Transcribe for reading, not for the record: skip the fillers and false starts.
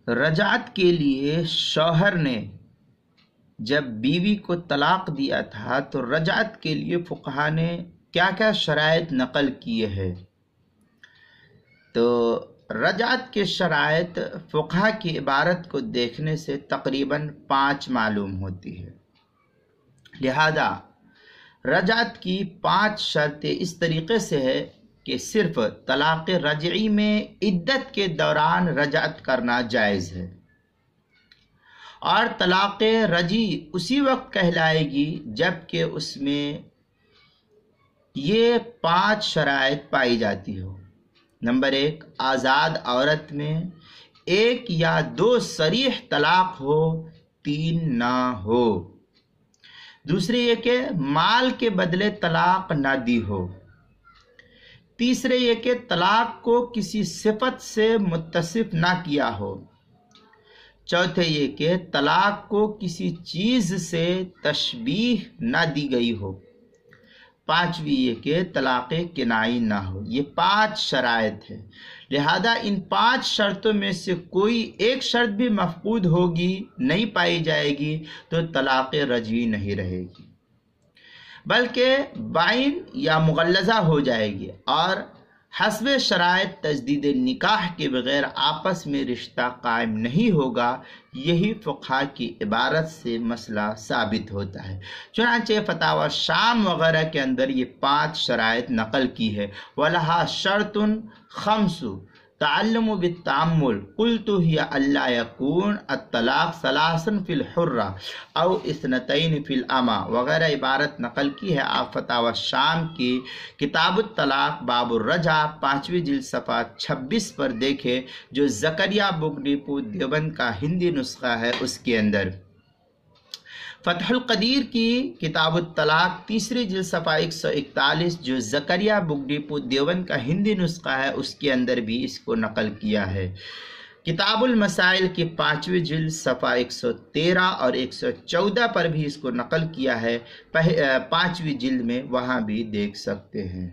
رجعت کے لیے شوہر نے جب بیوی کو طلاق دیا تھا تو رجعت کے لیے فقہا نے کیا کیا شرائط نقل کیے ہیں؟ تو رجعت کے شرائط فقہا کی عبارت کو دیکھنے سے تقریباً 5 معلوم ہوتی ہے۔ لہذا رجعت کی 5 شرطیں اس طریقے سے ہے کہ صرف طلاق رجعی میں عدت کے دوران رجعت کرنا جائز ہے، اور طلاق رجعی اسی وقت کہلائے گی جب کہ اس میں یہ 5 شرائط پائی جاتی ہو۔ نمبر 1، آزاد عورت میں 1 یا 2 صریح طلاق ہو، 3 نہ ہو۔ دوسری یہ کہ مال کے بدلے طلاق نہ دی ہو۔ تیسرے یہ کہ طلاق کو کسی صفت سے متصف نہ کیا ہو۔ چوتھے یہ کہ طلاق کو کسی چیز سے تشبیہ نہ دی گئی ہو۔ پانچویں یہ کہ طلاق کنائی نہ ہو۔ یہ 5 شرائط ہیں، لہذا ان 5 شرطوں میں سے کوئی ایک شرط بھی مفقود ہوگی، نہیں پائی جائے گی، تو طلاق رجعی نہیں رہے گی، بلکہ بائن یا مغلظہ ہو جائے گی، اور حسب شرائط تجدید نکاح کے بغیر آپس میں رشتہ قائم نہیں ہوگا۔ یہی فقہا کی عبارت سے مسئلہ ثابت ہوتا ہے۔ چنانچہ فتاوی شام وغیرہ کے اندر یہ 5 شرائط نقل کی ہے۔ وَلَهَا شَرْطٌ خَمْسُ تعلم بالتعمل قلت هي الا يكون الطلاق 3 في الحرة او 2 في الأمة وغیرہ عبارت نقل کی ہے آپ فتاوی شام کی کتاب الطلاق باب الرجع 5ویں جلد صفحہ 26 پر دیکھے، جو زکریا بک ڈپو دیوبند کا ہندی نسخہ ہے اس کے اندر۔ فتح القدیر کی کتاب الطلاق 3 جلد صفحہ 141، جو زکریا بک ڈپو دیوبند کا ہندی نسخہ ہے اس کے اندر بھی اس کو نقل کیا ہے۔ کتاب المسائل کی 5ویں جلد صفحہ 113 اور 114 پر بھی اس کو نقل کیا ہے، 5ویں جلد میں وہاں بھی دیکھ سکتے ہیں۔